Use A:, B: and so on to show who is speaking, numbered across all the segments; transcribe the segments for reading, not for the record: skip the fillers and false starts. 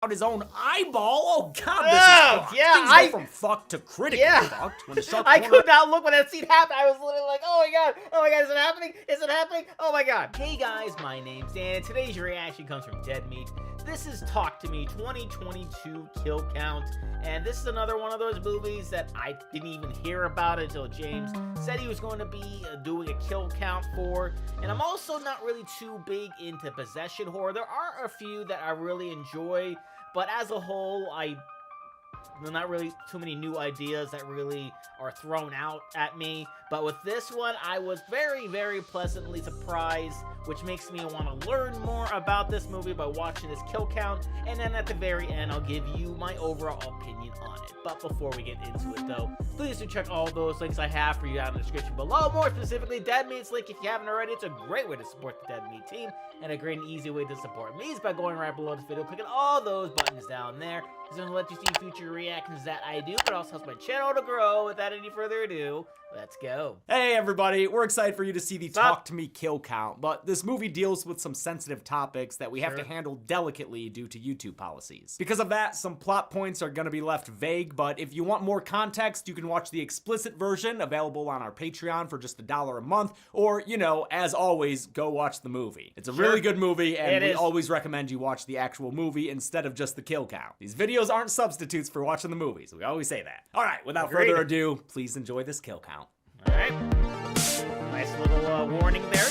A: out his own eyeball. Oh God, this
B: Oh,
A: is fucked.
B: yeah,
A: Things go from fucked to critically fucked. When the shark
B: I
A: corner...
B: could not look when that scene happened. I was literally like, oh my god, is it happening? Is it happening? Oh my god. Hey guys, my name's Dan, and today's reaction comes from Dead Meat. This is Talk to Me 2022 Kill Count, and this is another one of those movies that I didn't even hear about until James said he was going to be doing a kill count for, and I'm also not really too big into possession horror. There are a few that I really enjoy, but as a whole, not really too many new ideas that really are thrown out at me. But with this one, I was very, very pleasantly surprised, which makes me want to learn more about this movie by watching this kill count. And then at the very end, I'll give you my overall opinion on it. But before we get into it though, please do check all those links I have for you down in the description below. More specifically, Dead Meat's link if you haven't already. It's a great way to support the Dead Meat team, and a great and easy way to support me is by going right below this video, clicking all those buttons down there. It's going to let you see future reactions that I do, but it also helps my channel to grow. Without any further ado, let's go.
A: Hey everybody, we're excited for you to see the Talk to Me kill count, but this movie deals with some sensitive topics that we have to handle delicately due to YouTube policies. Because of that, some plot points are going to be left vague, but if you want more context, you can watch the explicit version available on our Patreon for just $1 a month, or, you know, as always, go watch the movie. It's a really good movie, and we always recommend you watch the actual movie instead of just the kill count. These videos aren't substitutes for watching the movies. We always say that. All right, without further ado, please enjoy this kill count.
B: All right. Nice little warning there.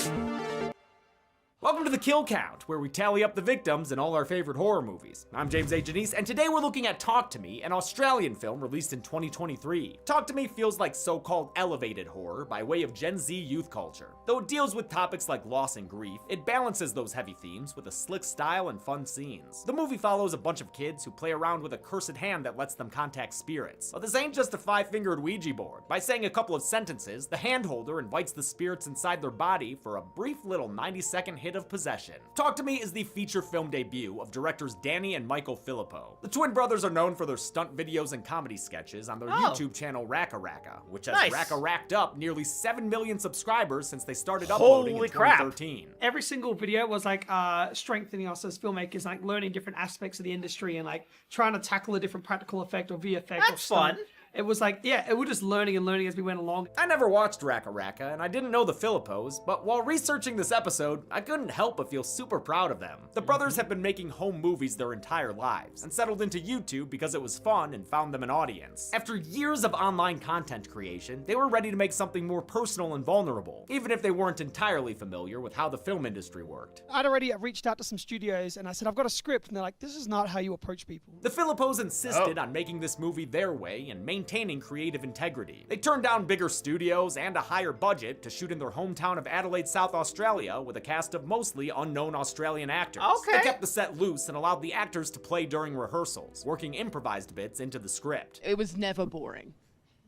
A: Welcome to the Kill Count, where we tally up the victims in all our favorite horror movies. I'm James A. Janice, and today we're looking at Talk to Me, an Australian film released in 2023. Talk to Me feels like so-called elevated horror by way of Gen Z youth culture. Though it deals with topics like loss and grief, it balances those heavy themes with a slick style and fun scenes. The movie follows a bunch of kids who play around with a cursed hand that lets them contact spirits. But this ain't just a 5-fingered Ouija board. By saying a couple of sentences, the hand holder invites the spirits inside their body for a brief little 90-second hit of possession. Talk to Me is the feature film debut of directors Danny and Michael Filippo. The twin brothers are known for their stunt videos and comedy sketches on their YouTube channel Racka, which has racked up nearly 7 million subscribers since they started uploading in 2013.
C: Every single video was like strengthening us as filmmakers, like learning different aspects of the industry and like trying to tackle a different practical effect or VFX.
B: That's fun.
C: It was like, yeah, we're just learning and learning as we went along.
A: I never watched Racka, and I didn't know the Filippos, but while researching this episode, I couldn't help but feel super proud of them. The brothers have been making home movies their entire lives, and settled into YouTube because it was fun and found them an audience. After years of online content creation, they were ready to make something more personal and vulnerable, even if they weren't entirely familiar with how the film industry worked.
C: I'd already reached out to some studios, and I said, I've got a script, and they're like, this is not how you approach people.
A: The Filippos insisted on making this movie their way and maintaining creative integrity. They turned down bigger studios and a higher budget to shoot in their hometown of Adelaide, South Australia, with a cast of mostly unknown Australian actors. They kept the set loose and allowed the actors to play during rehearsals, working improvised bits into the script.
D: It was never boring.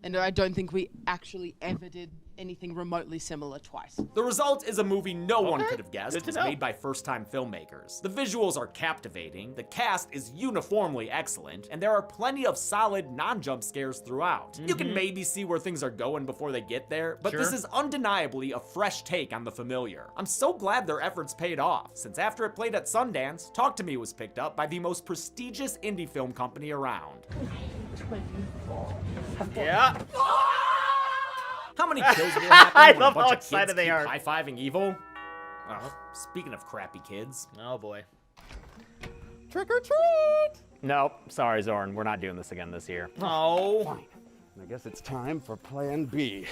D: And I don't think we actually ever did anything remotely similar twice.
A: The result is a movie no one could have guessed was made by first-time filmmakers. The visuals are captivating, the cast is uniformly excellent, and there are plenty of solid non-jump scares throughout. You can maybe see where things are going before they get there, but this is undeniably a fresh take on the familiar. I'm so glad their efforts paid off, since after it played at Sundance, Talk to Me was picked up by the most prestigious indie film company around.
B: Yeah.
A: How many kills will happen
B: I
A: when
B: love
A: a bunch
B: how
A: of kids
B: excited they
A: keep
B: are.
A: high-fiving evil? Oh, speaking of crappy kids.
B: Oh boy.
E: Trick or treat!
F: Nope, sorry Zorn, we're not doing this again this year.
B: Oh.
E: Fine. I guess it's time for Plan B.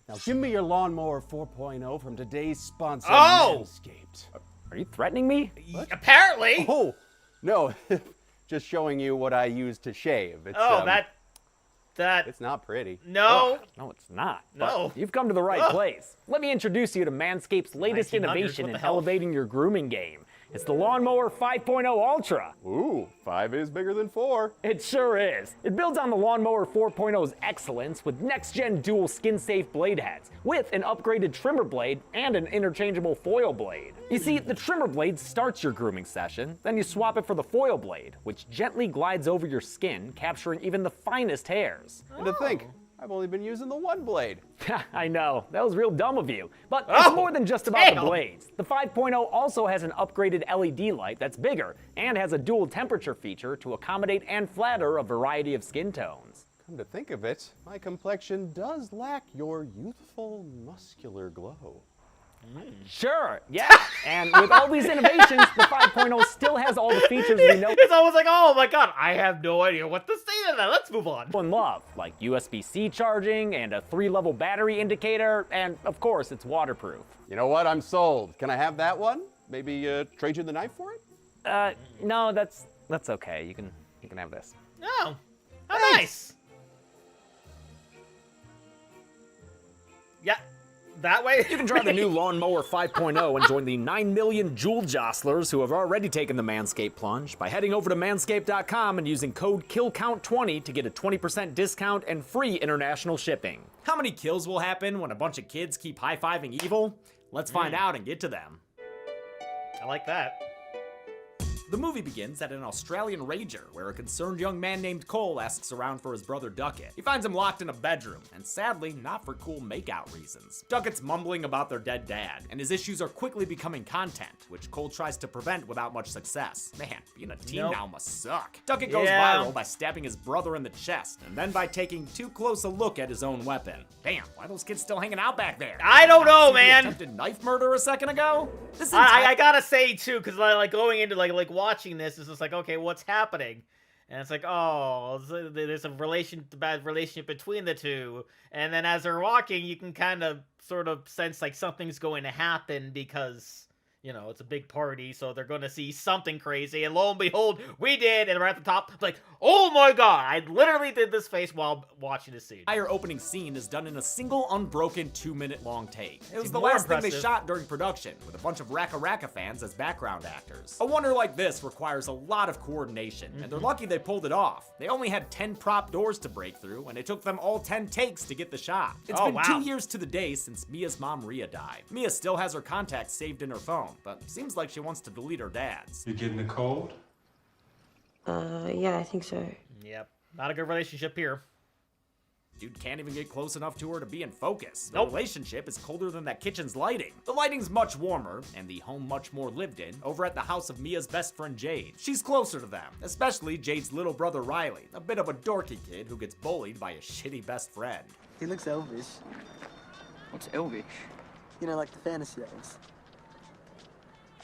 E: Now give me your Lawnmower 4.0 from today's sponsor, Manscaped.
F: Are you threatening me?
B: Apparently.
E: Oh, no. Just showing you what I use to shave. It's, it's not pretty.
B: No.
F: No, it's not.
B: No.
F: But you've come to the right place. Let me introduce you to Manscaped's latest
B: 1900s,
F: innovation
B: what
F: in
B: the hell?
F: elevating your grooming game. It's the Lawnmower 5.0 Ultra.
E: Ooh, 5 is bigger than 4.
F: It sure is. It builds on the Lawnmower 4.0's excellence with next-gen dual skin-safe blade heads, with an upgraded trimmer blade and an interchangeable foil blade. You see, the trimmer blade starts your grooming session, then you swap it for the foil blade, which gently glides over your skin, capturing even the finest hairs.
E: And to think, I've only been using the one blade.
F: I know, that was real dumb of you. But it's more than just about the blades. The 5.0 also has an upgraded LED light that's bigger and has a dual temperature feature to accommodate and flatter a variety of skin tones.
E: Come to think of it, my complexion does lack your youthful, muscular glow.
F: Sure, yeah. And with all these innovations, the 5.0 still has all the features we know
B: It's almost like, oh my god, I have no idea what to say to that. Let's move on.
F: and love, like USB-C charging and a 3-level battery indicator, and of course, it's waterproof.
E: You know what? I'm sold. Can I have that one? Maybe trade you the knife for it?
F: No, that's okay. You can have this.
B: Oh, how nice. Yeah, that way.
A: You can try the new Lawnmower 5.0 and join the 9 million jewel jostlers who have already taken the Manscaped plunge by heading over to manscaped.com and using code KILLCOUNT20 to get a 20% discount and free international shipping. How many kills will happen when a bunch of kids keep high-fiving evil? Let's find out and get to them.
B: I like that.
A: The movie begins at an Australian rager, where a concerned young man named Cole asks around for his brother Duckett. He finds him locked in a bedroom, and sadly, not for cool makeout reasons. Duckett's mumbling about their dead dad, and his issues are quickly becoming content, which Cole tries to prevent without much success. Man, being a teen now must suck. Duckett goes viral by stabbing his brother in the chest, and then by taking too close a look at his own weapon. Damn, why are those kids still hanging out back there?
B: I don't know,
A: See the
B: man.
A: attempted knife murder a second ago? This
B: I gotta say too, because like going into like watching this is just like, okay, what's happening? And it's like, oh, there's a bad relationship between the two. And then as they're walking, you can kind of sort of sense like something's going to happen because, you know, it's a big party, so they're going to see something crazy. And lo and behold, we did, and we're at the top. Like, oh my god, I literally did this face while watching this scene.
A: The entire opening scene is done in a single unbroken 2-minute long take. It was the
B: more
A: last thing they
B: impressive.
A: shot during production, with a bunch of Raka Raka fans as background actors. A wonder like this requires a lot of coordination, and they're lucky they pulled it off. They only had 10 prop doors to break through, and it took them all 10 takes to get the shot. It's been 2 years to the day since Mia's mom Rhea died. Mia still has her contacts saved in her phone, but seems like she wants to delete her dad's.
G: You getting a cold?
H: Yeah, I think so.
B: Yep, not a good relationship here.
A: Dude can't even get close enough to her to be in focus. The relationship is colder than that kitchen's lighting. The lighting's much warmer, and the home much more lived in, over at the house of Mia's best friend Jade. She's closer to them, especially Jade's little brother Riley, a bit of a dorky kid who gets bullied by a shitty best friend.
I: He looks elvish.
J: What's elvish?
I: You know, like the fantasy elves.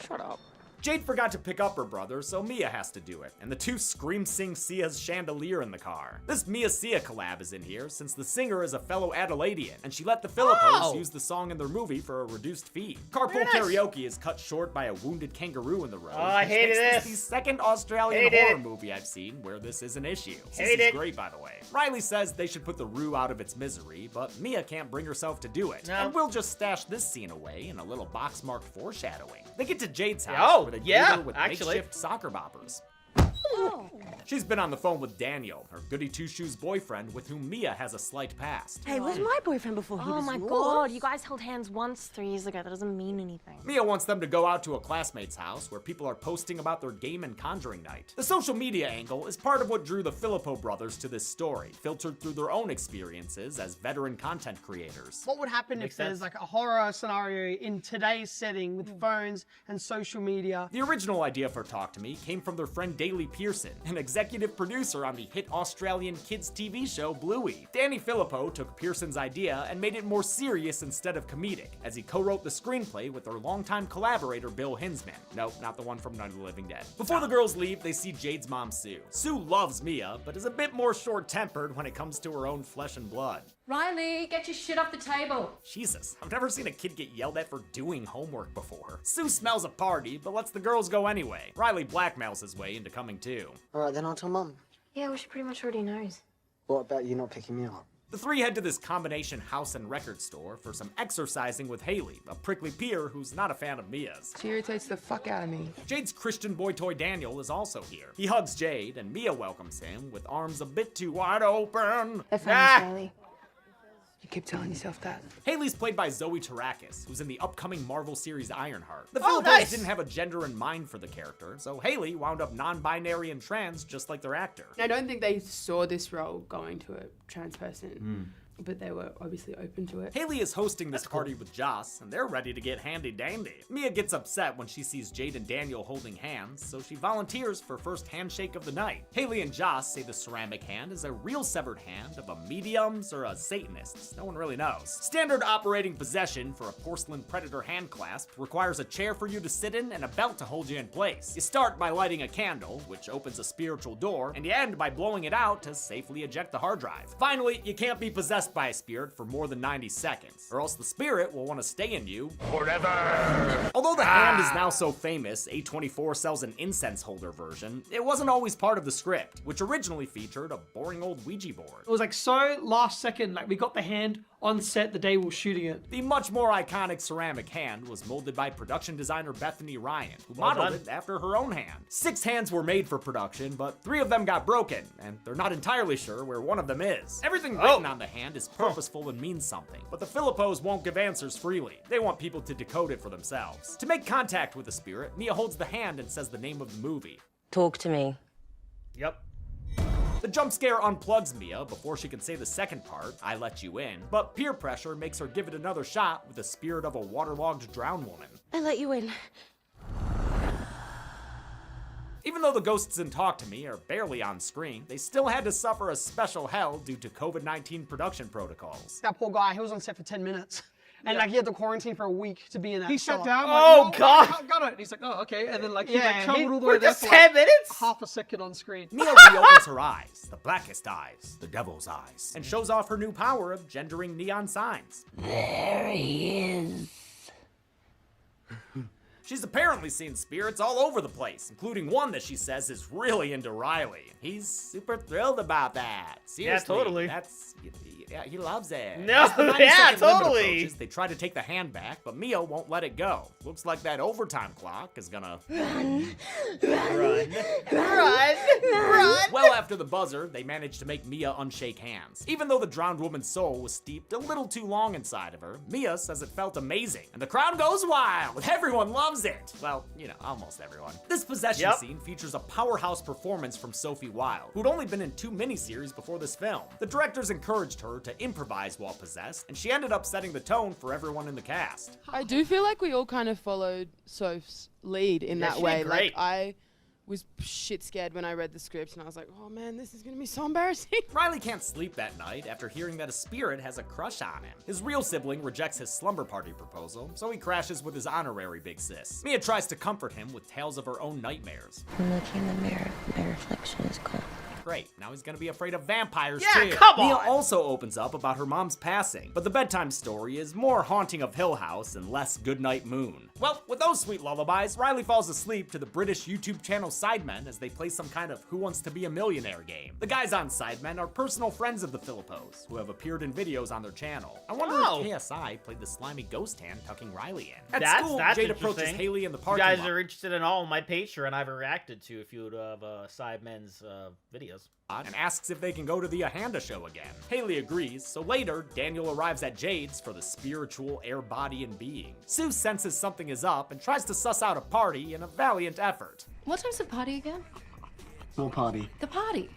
J: Shut up.
A: Jade forgot to pick up her brother, so Mia has to do it, and the two scream-sing Sia's chandelier in the car. This Mia-Sia collab is in here, since the singer is a fellow Adelaidean, and she let the Philippos use the song in their movie for a reduced fee. Carpool Karaoke is cut short by a wounded kangaroo in the road.
B: Oh, I
A: which
B: hated
A: makes
B: this.
A: the second Australian horror movie I've seen where this is an issue. This is great, by the way. Riley says they should put the Roo out of its misery, but Mia can't bring herself to do it. And we'll just stash this scene away in a little box marked foreshadowing. They get to Jade's house where they greet her with makeshift soccer boppers. She's been on the phone with Daniel, her goody two-shoes boyfriend with whom Mia has a slight past.
H: Hey, was my boyfriend before he was
K: Oh my
H: yours?
K: god, you guys held hands once 3 years ago. That doesn't mean anything.
A: Mia wants them to go out to a classmate's house where people are posting about their game and conjuring night. The social media angle is part of what drew the Filippo brothers to this story, filtered through their own experiences as veteran content creators.
C: What would happen if there's like a horror scenario in today's setting with phones and social media?
A: The original idea for Talk to Me came from their friend Daley Pearson, an executive producer on the hit Australian kids TV show Bluey. Danny Filippo took Pearson's idea and made it more serious instead of comedic, as he co-wrote the screenplay with their longtime collaborator Bill Hinsman. Nope, not the one from Night of the Living Dead. Before the girls leave, they see Jade's mom Sue. Sue loves Mia, but is a bit more short-tempered when it comes to her own flesh and blood.
L: Riley, get your shit off the table.
A: Jesus, I've never seen a kid get yelled at for doing homework before. Sue smells a party, but lets the girls go anyway. Riley blackmails his way into coming too.
I: Alright, then I'll tell Mum.
K: Yeah, well, she pretty much already knows.
I: What about you not picking me up?
A: The three head to this combination house and record store for some exercising with Haley, a prickly peer who's not a fan of Mia's.
D: She irritates the fuck out of me.
A: Jade's Christian boy toy Daniel is also here. He hugs Jade, and Mia welcomes him with arms a bit too wide open.
K: They're friends, Riley.
D: You keep telling yourself that.
A: Haley's played by Zoe Terakis, who's in the upcoming Marvel series Ironheart. The Filipinos didn't have a gender in mind for the character, so Haley wound up non-binary and trans just like their actor.
D: I don't think they saw this role going to a trans person.
C: but they were obviously open to it.
A: Haley is hosting this party with Joss, and they're ready to get handy-dandy. Mia gets upset when she sees Jade and Daniel holding hands, so she volunteers for first handshake of the night. Haley and Joss say the ceramic hand is a real severed hand of a mediums or a Satanist. No one really knows. Standard operating possession for a porcelain predator hand clasp requires a chair for you to sit in and a belt to hold you in place. You start by lighting a candle, which opens a spiritual door, and you end by blowing it out to safely eject the hard drive. Finally, you can't be possessed by a spirit for more than 90 seconds, or else the spirit will want to stay in you forever. Although the hand is now so famous, A24 sells an incense holder version, it wasn't always part of the script, which originally featured a boring old Ouija board.
C: It was like so last second, like we got the hand on set the day we were shooting it.
A: The much more iconic ceramic hand was molded by production designer Bethany Ryan, who modeled it after her own hand. 6 hands were made for production, but 3 of them got broken, and they're not entirely sure where one of them is. Everything written on the hand is purposeful and means something, but the Philippos won't give answers freely. They want people to decode it for themselves. To make contact with the spirit, Mia holds the hand and says the name of the movie.
H: Talk to me.
B: Yep.
A: The jump scare unplugs Mia before she can say the second part, I let you in, but peer pressure makes her give it another shot with the spirit of a waterlogged drowned woman.
H: I let you in.
A: Even though the ghosts in Talk to Me are barely on screen, they still had to suffer a special hell due to COVID-19 production protocols.
C: That poor guy, he was on set for 10 minutes. And like he had to quarantine for a week to be in that. He sat
B: cellar.
C: down.
B: Oh,
C: like,
B: God.
C: Got it. And he's like, oh, okay. And then like he
B: Yeah,
C: like traveled all the
B: for
C: way there
B: just
C: for
B: 10
C: like,
B: minutes?
C: half a second on screen.
A: Mia reopens her eyes, the blackest eyes, the devil's eyes, and shows off her new power of gendering neon signs.
H: There he is.
A: She's apparently seen spirits all over the place, including one that she says is really into Riley. He's super thrilled about that. Seriously,
B: totally.
A: Yeah, he loves it.
B: No,
A: As the 90
B: yeah,
A: second limit
B: totally.
A: approaches, they try to take the hand back, but Mia won't let it go. Looks like that overtime clock is gonna
B: Run.
A: Well after the buzzer, they managed to make Mia unshake hands. Even though the drowned woman's soul was steeped a little too long inside of her, Mia says it felt amazing, and the crowd goes wild. Everyone loves it. Well, you know, almost everyone. This possession scene features a powerhouse performance from Sophie Wilde, who'd only been in 2 miniseries before this film. The directors encouraged her to improvise while possessed, and she ended up setting the tone for everyone in the cast.
D: I do feel like we all kind of followed Soph's lead in that
B: she
D: way.
B: did great.
D: Like I was shit scared when I read the script and I was like, oh man, this is gonna be so embarrassing.
A: Riley can't sleep that night after hearing that a spirit has a crush on him. His real sibling rejects his slumber party proposal, so he crashes with his honorary big sis. Mia tries to comfort him with tales of her own nightmares.
H: I'm looking in the mirror. My reflection is gone.
A: Great, now he's gonna be afraid of vampires
B: Yeah,
A: too.
B: come
A: Mia
B: on!
A: also opens up about her mom's passing, but the bedtime story is more Haunting of Hill House and less Goodnight Moon. Well, with those sweet lullabies, Riley falls asleep to the British YouTube channel Sidemen as they play some kind of Who Wants to Be a Millionaire game. The guys on Sidemen are personal friends of the Philippos, who have appeared in videos on their channel. I wonder if KSI played the slimy ghost hand tucking Riley in. At school, Jade approaches
B: interesting.
A: Haley in the
B: If you
A: parking
B: guys
A: lot.
B: are interested in all my Patreon I've reacted to a few of Sidemen's videos.
A: And asks if they can go to the Ahanda show again. Haley agrees, so later, Daniel arrives at Jade's for the spiritual air body and being. Sue senses something is up and tries to suss out a party in a valiant effort.
L: What time's the party again?
I: More party.
L: The party.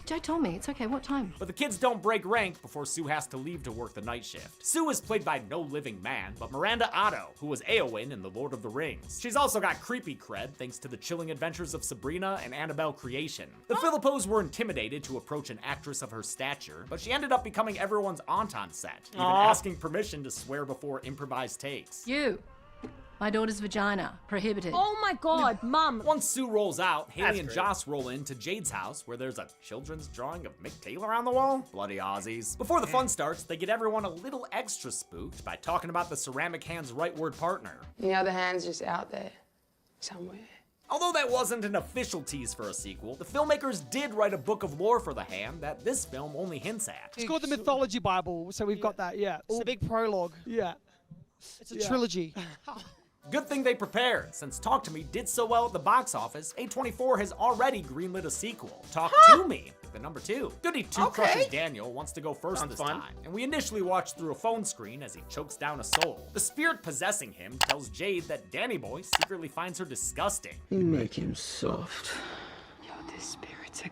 L: Joe told me. It's okay. What time?
A: But the kids don't break rank before Sue has to leave to work the night shift. Sue is played by no living man, but Miranda Otto, who was Éowyn in The Lord of the Rings. She's also got creepy cred thanks to the chilling adventures of Sabrina and Annabelle Creation. The Philippos were intimidated to approach an actress of her stature, but she ended up becoming everyone's aunt on set, even asking permission to swear before improvised takes.
L: You. My daughter's vagina. Prohibited.
K: Oh my god, Mum!
A: Once Sue rolls out, Haley
B: That's
A: and
B: great.
A: Joss roll into Jade's house where there's a children's drawing of Mick Taylor on the wall. Bloody Aussies. Before the fun starts, they get everyone a little extra spooked by talking about the ceramic hand's rightward partner.
D: The other hand's just out there somewhere.
A: Although that wasn't an official tease for a sequel, the filmmakers did write a book of lore for the hand that this film only hints at.
C: It's called the Mythology Bible, so we've got that, yeah.
D: It's a big prologue.
C: Yeah. It's a trilogy.
A: Good thing they prepared, since Talk to Me did so well at the box office, A24 has already greenlit a sequel, Talk to Me, the number 2. Goody Two Crushes Daniel wants to go first this time, and we initially watched through a phone screen as he chokes down a soul. The spirit possessing him tells Jade that Danny Boy secretly finds her disgusting.
I: You make him soft.
H: Yo, this spirit's a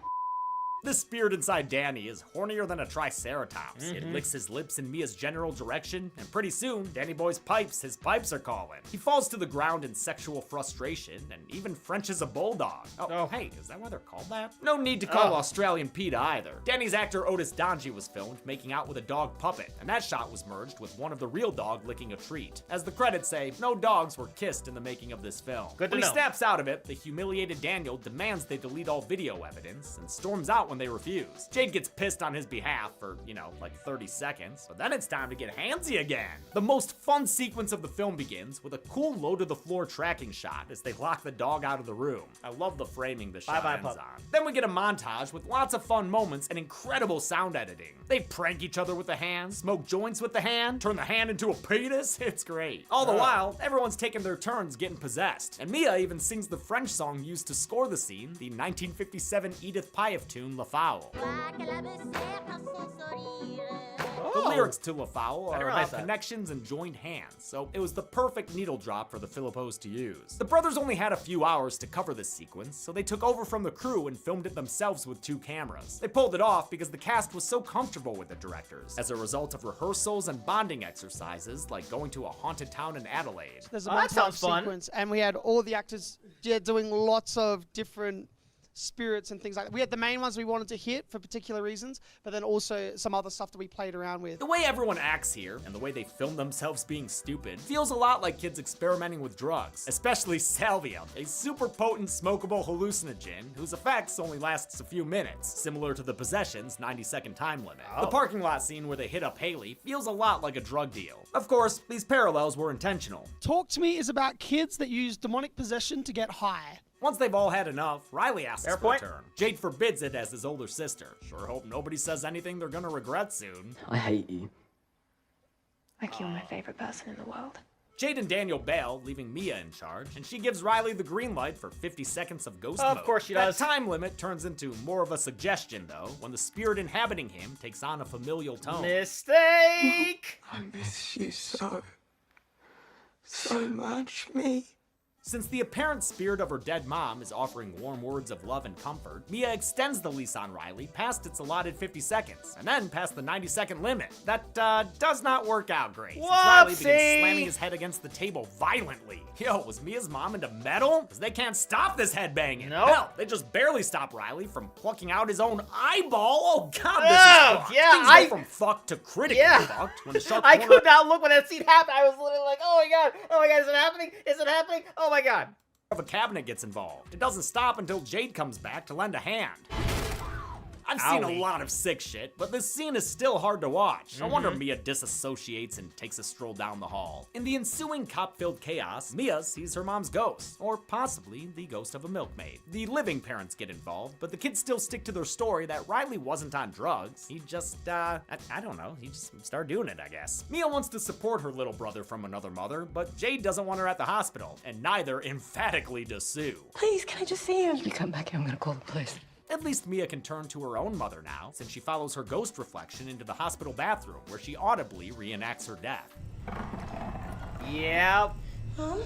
A: The spirit inside Danny is hornier than a triceratops. It licks his lips in Mia's general direction, and pretty soon, Danny Boy's his pipes are calling. He falls to the ground in sexual frustration and even Frenches a bulldog. Oh, hey, is that why they're called that? No need to call Australian PETA either. Danny's actor Otis Donji was filmed making out with a dog puppet, and that shot was merged with one of the real dog licking a treat. As the credits say, no dogs were kissed in the making of this film.
B: Good to
A: When
B: know.
A: he snaps out of it, the humiliated Daniel demands they delete all video evidence and storms out when they refuse. Jade gets pissed on his behalf for, like 30 seconds, but then it's time to get handsy again. The most fun sequence of the film begins with a cool low-to-the-floor tracking shot as they lock the dog out of the room. I love the framing the shot
B: Bye-bye,
A: ends
B: pup.
A: on. Then we get a montage with lots of fun moments and incredible sound editing. They prank each other with the hand, smoke joints with the hand, turn the hand into a penis. It's great. All the while, everyone's taking their turns getting possessed. And Mia even sings the French song used to score the scene, the 1957 Edith Piaf tune La Foule. The lyrics to La Foule
B: I didn't
A: are
B: realize
A: about
B: that.
A: connections and joined hands, so it was the perfect needle drop for the Philippos to use. The brothers only had a few hours to cover this sequence, so they took over from the crew and filmed it themselves with 2 cameras. They pulled it off because the cast was so comfortable with the directors, as a result of rehearsals and bonding exercises like going to a haunted town in Adelaide.
C: There's a
B: Oh, that
C: montage
B: sounds fun.
C: sequence, and we had all the actors doing lots of different spirits and things like that. We had the main ones we wanted to hit for particular reasons, but then also some other stuff that we played around with.
A: The way everyone acts here, and the way they film themselves being stupid, feels a lot like kids experimenting with drugs, especially salvia, a super potent smokable hallucinogen whose effects only lasts a few minutes, similar to the Possession's 90-second time limit. The parking lot scene where they hit up Haley feels a lot like a drug deal. Of course, these parallels were intentional.
C: Talk to Me is about kids that use demonic possession to get high.
A: Once they've all had enough, Riley asks
B: Fair
A: for
B: point.
A: a turn. Jade forbids it as his older sister. Sure hope nobody says anything they're gonna regret soon.
I: I hate you.
K: Like you're my favorite person in the world.
A: Jade and Daniel bail, leaving Mia in charge, and she gives Riley the green light for 50 seconds of ghost mode.
B: Of course she does.
A: That time limit turns into more of a suggestion, though, when the spirit inhabiting him takes on a familial tone.
B: Mistake!
J: I miss you so much, me.
A: Since the apparent spirit of her dead mom is offering warm words of love and comfort, Mia extends the leash on Riley past its allotted 50 seconds, and then past the 90-second limit. That, does not work out great, since Riley begins
B: Whoopsie!
A: slamming his head against the table violently. Yo, was Mia's mom into metal? Because they can't stop this headbanging.
B: Nope.
A: Hell, they just barely stop Riley from plucking out his own eyeball. Oh god, this
B: Oh,
A: is fucked.
B: yeah,
A: Things go from fucked to critically fucked when a sharp
B: I
A: corner
B: could not look when that scene happened. I was literally like, oh my god, is it happening? Is it happening? Oh my god.
A: of a cabinet gets involved. It doesn't stop until Jade comes back to lend a hand. I've seen a
B: Owie.
A: lot of sick shit, but this scene is still hard to watch. No wonder Mia disassociates and takes a stroll down the hall. In the ensuing cop-filled chaos, Mia sees her mom's ghost, or possibly the ghost of a milkmaid. The living parents get involved, but the kids still stick to their story that Riley wasn't on drugs. He just, I don't know, he just started doing it, I guess. Mia wants to support her little brother from another mother, but Jade doesn't want her at the hospital, and neither emphatically does Sue.
H: Please, can I just see him? You come back here, I'm gonna call the police.
A: At least Mia can turn to her own mother now, since she follows her ghost reflection into the hospital bathroom, where she audibly reenacts her death.
B: Yep.
H: Mom?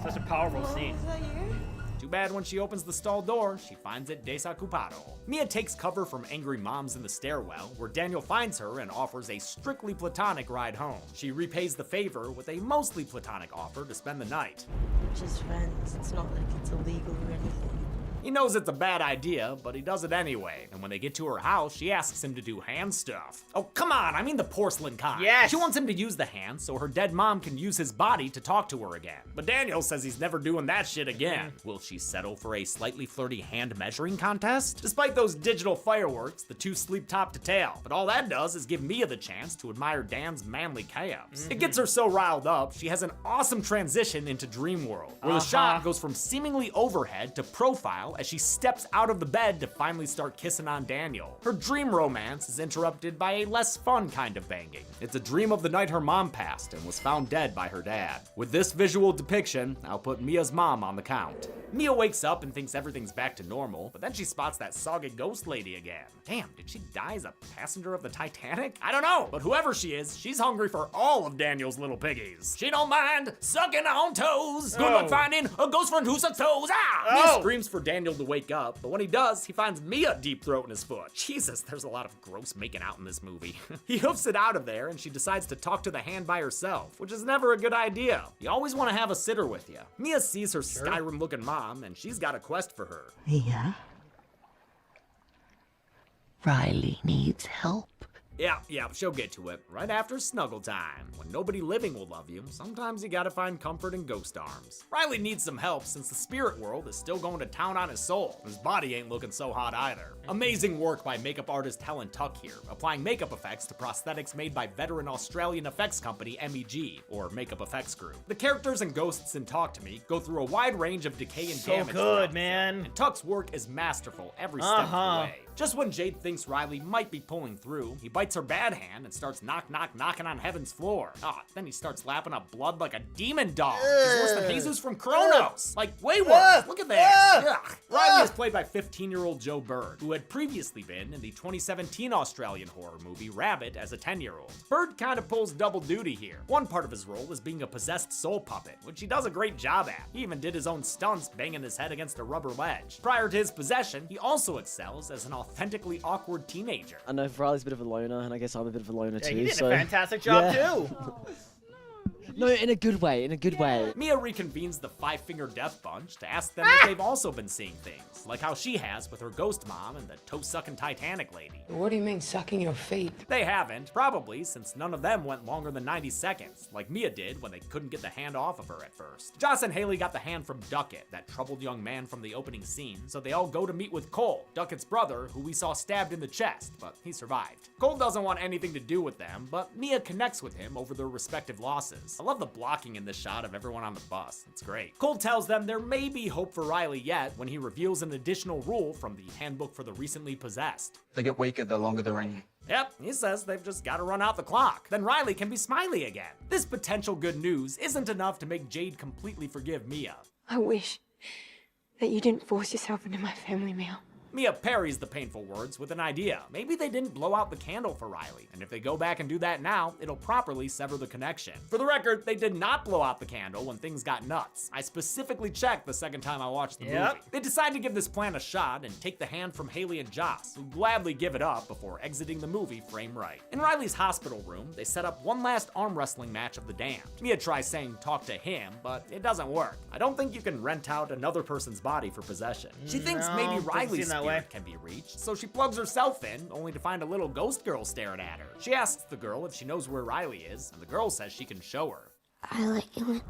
B: Such a powerful scene.
H: Is that you?
A: Too bad when she opens the stall door, she finds it desocupado. Mia takes cover from angry moms in the stairwell, where Daniel finds her and offers a strictly platonic ride home. She repays the favor with a mostly platonic offer to spend the night.
H: We're just friends. It's not like it's illegal or anything.
A: He knows it's a bad idea, but he does it anyway. And when they get to her house, she asks him to do hand stuff. Oh, come on, I mean the porcelain kind.
B: Yes!
A: She wants him to use the hand so her dead mom can use his body to talk to her again. But Daniel says he's never doing that shit again. Will she settle for a slightly flirty hand measuring contest? Despite those digital fireworks, the two sleep top to tail. But all that does is give Mia the chance to admire Dan's manly calves. It gets her so riled up, she has an awesome transition into Dream World, where the shot goes from seemingly overhead to profile as she steps out of the bed to finally start kissing on Daniel. Her dream romance is interrupted by a less fun kind of banging. It's a dream of the night her mom passed and was found dead by her dad. With this visual depiction, I'll put Mia's mom on the count. Mia wakes up and thinks everything's back to normal, but then she spots that soggy ghost lady again. Damn, did she die as a passenger of the Titanic? I don't know, but whoever she is, she's hungry for all of Daniel's little piggies. She don't mind sucking on toes. Good luck finding a ghost friend who sucks toes. Mia screams for Daniel Daniel to wake up, but when he does, he finds Mia deep-throating his foot. Jesus, there's a lot of gross making out in this movie. He hoofs it out of there, and she decides to talk to the hand by herself, which is never a good idea. You always want to have a sitter with you. Mia sees her Skyrim-looking mom, and she's got a quest for her.
J: Mia? Riley needs help.
A: Yeah, she'll get to it. Right after snuggle time. When nobody living will love you, sometimes you gotta find comfort in ghost arms. Riley needs some help since the spirit world is still going to town on his soul. His body ain't looking so hot either. Amazing work by makeup artist Helen Tuck here, applying makeup effects to prosthetics made by veteran Australian effects company MEG, or Makeup Effects Group. The characters and ghosts in Talk to Me go through a wide range of decay and damage.
B: So good, man.
A: And Tuck's work is masterful every step of the way. Just when Jade thinks Riley might be pulling through, he bites her bad hand and starts knocking on heaven's floor. Then he starts lapping up blood like a demon dog. He's worse than Jesus from Kronos. Like, way worse. Look at this. Riley is played by 15-year-old Joe Bird, who had previously been in the 2017 Australian horror movie Rabbit as a 10-year-old. Bird kind of pulls double duty here. One part of his role is being a possessed soul puppet, which he does a great job at. He even did his own stunts banging his head against a rubber ledge. Prior to his possession, he also excels as an authentically awkward teenager.
G: I know Riley's a bit of a loner, and I guess I'm a bit of a loner too.
B: You did
G: so
B: a fantastic job too.
G: No, in a good way,
A: Mia reconvenes the Five-Finger Death Bunch to ask them if they've also been seeing things, like how she has with her ghost mom and the toe-sucking Titanic lady.
J: What do you mean, sucking your feet?
A: They haven't, probably since none of them went longer than 90 seconds, like Mia did when they couldn't get the hand off of her at first. Joss and Haley got the hand from Duckett, that troubled young man from the opening scene, so they all go to meet with Cole, Duckett's brother, who we saw stabbed in the chest, but he survived. Cole doesn't want anything to do with them, but Mia connects with him over their respective losses. I love the blocking in this shot of everyone on the bus. It's great. Cole tells them there may be hope for Riley yet when he reveals an additional rule from the Handbook for the Recently Possessed.
M: They get weaker the longer they're in.
A: Yep, he says they've just got to run out the clock. Then Riley can be Smiley again. This potential good news isn't enough to make Jade completely forgive Mia.
K: I wish that you didn't force yourself into my family meal.
A: Mia parries the painful words with an idea. Maybe they didn't blow out the candle for Riley, and if they go back and do that now, it'll properly sever the connection. For the record, they did not blow out the candle when things got nuts. I specifically checked the second time I watched the movie. They decide to give this plan a shot and take the hand from Haley and Joss, who gladly give it up before exiting the movie frame right. In Riley's hospital room, they set up one last arm wrestling match of the damned. Mia tries saying talk to him, but it doesn't work. I don't think you can rent out another person's body for possession. She thinks maybe Riley's spirit can be reached, so she plugs herself in, only to find a little ghost girl staring at her. She asks the girl if she knows where Riley is, and the girl says she can show her.
J: I like you.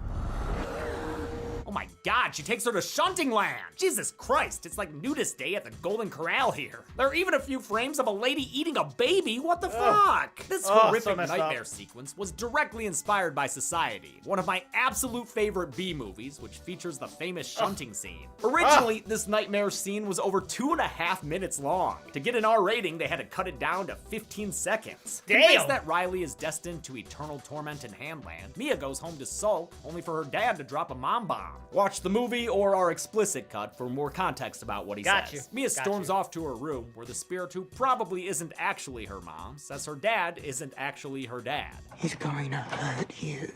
A: Oh my god, she takes her to shunting land! Jesus Christ, it's like nudist day at the Golden Corral here. There are even a few frames of a lady eating a baby, what the fuck? This horrific nightmare sequence was directly inspired by Society, one of my absolute favorite B movies, which features the famous shunting scene. Originally, this nightmare scene was over 2.5 minutes long. To get an R rating, they had to cut it down to 15 seconds. Convinced that Riley is destined to eternal torment in Handland, Mia goes home to sulk, only for her dad to drop a mom bomb. Watch the movie or our explicit cut for more context about what he says. Mia storms off to her room, where the spirit, who probably isn't actually her mom, says her dad isn't actually her dad.
J: He's going to hurt you.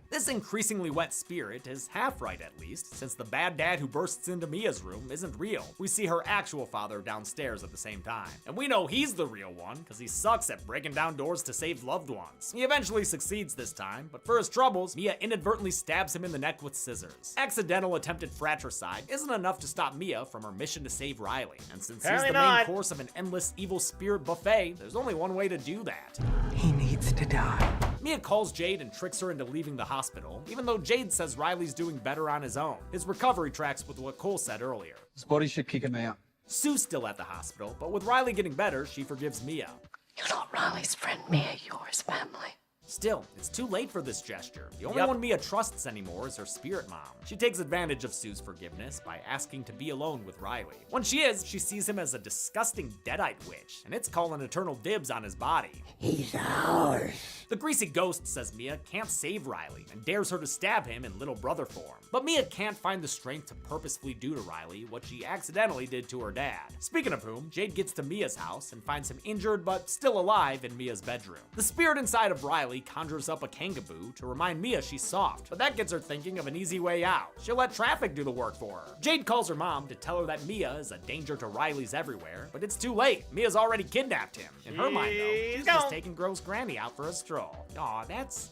A: This increasingly wet spirit is half right, at least, since the bad dad who bursts into Mia's room isn't real. We see her actual father downstairs at the same time. And we know he's the real one, because he sucks at breaking down doors to save loved ones. He eventually succeeds this time, but for his troubles, Mia inadvertently stabs him in the neck with scissors. Accidental attempted fratricide isn't enough to stop Mia from her mission to save Riley. And since he's the main course of an endless evil spirit buffet, there's only one way to do that.
J: He needs to die.
A: Mia calls Jade and tricks her into leaving the hospital, even though Jade says Riley's doing better on his own. His recovery tracks with what Cole said earlier.
M: His body should kick him out.
A: Sue's still at the hospital, but with Riley getting better, she forgives Mia.
K: You're not Riley's friend, Mia. You're his family.
A: Still, it's too late for this gesture. The only one Mia trusts anymore is her spirit mom. She takes advantage of Sue's forgiveness by asking to be alone with Riley. When she is, she sees him as a disgusting deadite witch, and it's calling eternal dibs on his body.
J: He's ours.
A: The greasy ghost says Mia can't save Riley and dares her to stab him in little brother form. But Mia can't find the strength to purposefully do to Riley what she accidentally did to her dad. Speaking of whom, Jade gets to Mia's house and finds him injured but still alive in Mia's bedroom. The spirit inside of Riley conjures up a kangaboo to remind Mia she's soft, but that gets her thinking of an easy way out. She'll let traffic do the work for her. Jade calls her mom to tell her that Mia is a danger to Riley's everywhere, but it's too late. Mia's already kidnapped him. In her mind, though, she's just taking gross granny out for a stroll. Aw, that's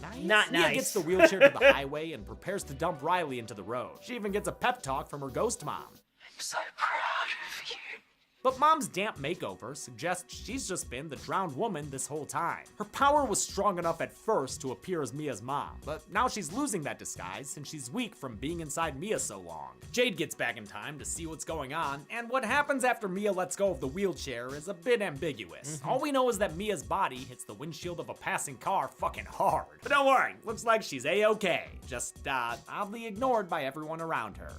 A: nice.
B: Not
A: Mia
B: nice.
A: gets the wheelchair to the highway and prepares to dump Riley into the road. She even gets a pep talk from her ghost mom.
J: I'm so proud of you.
A: But Mom's damp makeover suggests she's just been the drowned woman this whole time. Her power was strong enough at first to appear as Mia's mom, but now she's losing that disguise since she's weak from being inside Mia so long. Jade gets back in time to see what's going on, and what happens after Mia lets go of the wheelchair is a bit ambiguous. All we know is that Mia's body hits the windshield of a passing car fucking hard. But don't worry, looks like she's a-okay, just oddly ignored by everyone around her.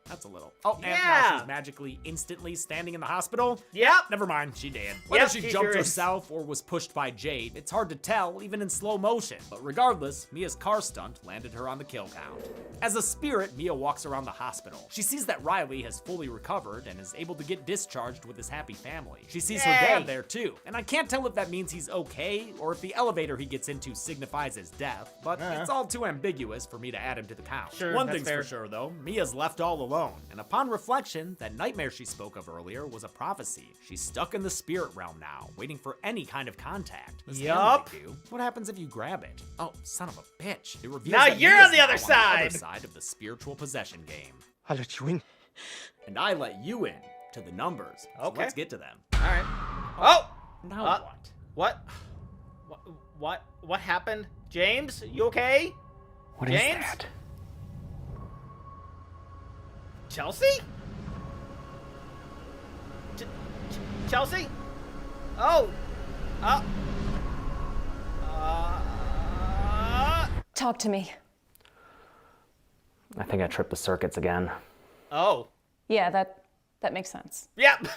A: That's a little. Oh, and now she's magically, instantly standing in the hospital?
B: Yep.
A: Never mind, she did. Whether she jumped
B: sure is.
A: herself or was pushed by Jade, it's hard to tell, even in slow motion. But regardless, Mia's car stunt landed her on the kill count. As a spirit, Mia walks around the hospital. She sees that Riley has fully recovered and is able to get discharged with his happy family. She sees her dad there too, and I can't tell if that means he's okay or if the elevator he gets into signifies his death, but it's all too ambiguous for me to add him to the count.
B: Sure,
A: One
B: that's
A: thing's
B: fair.
A: for sure though, Mia's left all alone, and upon reflection, that nightmare she spoke of earlier was a prophecy. She's stuck in the spirit realm now, waiting for any kind of contact. This
B: Yup.
A: hand might do. What happens if you grab it? Oh, son of a bitch. It reveals
B: Now
A: that
B: you're
A: Mia's
B: on the other
A: now
B: side.
A: side of the spiritual possession game.
I: I let you in.
A: And I let you in to the numbers. So
B: Okay.
A: let's get to them.
B: All right. Oh!
A: Now what?
B: What happened? James, you okay?
F: What is
B: James?
F: that?
B: Chelsea? Chelsea? Oh.
K: Talk to me.
F: I think I tripped the circuits again.
B: Oh.
K: Yeah, that makes sense.
B: Yep.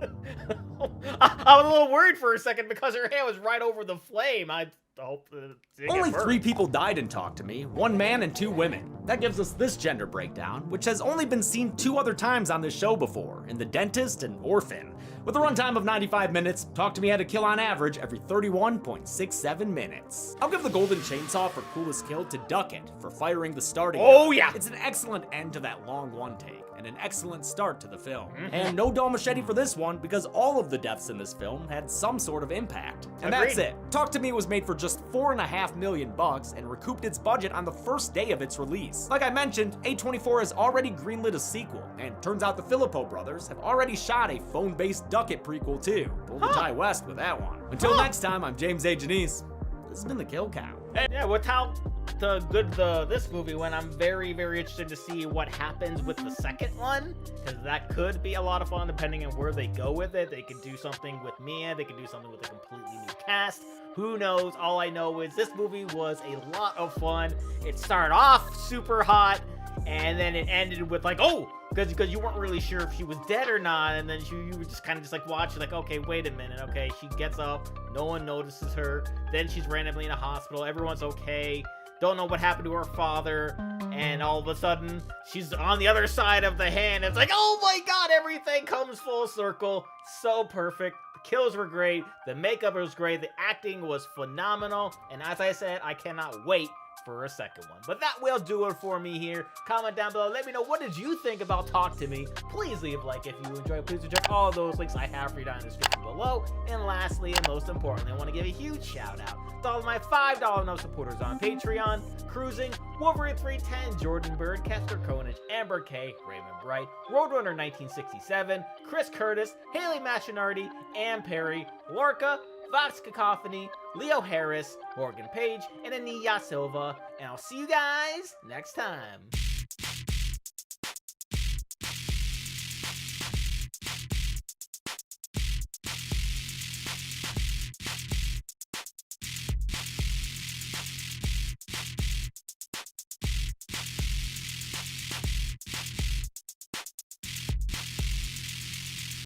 B: I was a little worried for a second because her hand was right over the flame. I hope it didn't
A: Only
B: get
A: 3
B: burned.
A: people died in Talk to Me, 1 man and 2 women. That gives us this gender breakdown, which has only been seen 2 other times on this show before, in The Dentist and Orphan. With a runtime of 95 minutes, Talk to Me had a kill on average every 31.67 minutes. I'll give the golden chainsaw for coolest kill to Duckett for firing the starting
B: Oh,
A: gun.
B: yeah.
A: It's an excellent end to that long one take, and an excellent start to the film. And no dull machete for this one, because all of the deaths in this film had some sort of impact. And that's
B: Agreed.
A: it. Talk to Me was made for just $4.5 million and recouped its budget on the first day of its release. Like I mentioned, A24 has already greenlit a sequel, and turns out the Filippo brothers have already shot a phone-based Duckett prequel too. Pulled the Ty West with that one. Until next time, I'm James A. Janice. This has been the Kill Count.
B: Yeah, with how this movie went, I'm very, very interested to see what happens with the second one, because that could be a lot of fun depending on where they go with it. They could do something with Mia, they could do something with a completely new cast. Who knows? All I know is this movie was a lot of fun. It started off super hot, and then it ended with like, oh, because you weren't really sure if she was dead or not, and then you were just kind of just like watching, like, okay, wait a minute, okay, she gets up, no one notices her, then she's randomly in a hospital, everyone's okay, don't know what happened to her father, and all of a sudden, she's on the other side of the hand, it's like, oh my god, everything comes full circle, so perfect. The kills were great, the makeup was great, the acting was phenomenal, and as I said, I cannot wait for a second one. But that will do it for me here. Comment down below. Let me know, what did you think about Talk to Me? Please leave a like if you enjoyed. Please enjoy all those links I have for you down in the description below. And lastly, and most importantly, I want to give a huge shout out to all of my $5 no supporters on Patreon: Cruising, Wolverine 310, Jordan Bird, Kester Conage, Amber K, Raymond Bright, Roadrunner 1967, Chris Curtis, Haley Machinardi, Ann Perry, Lorca, Vox Cacophony, Leo Harris, Morgan Page, and Ania Silva. And I'll see you guys next time.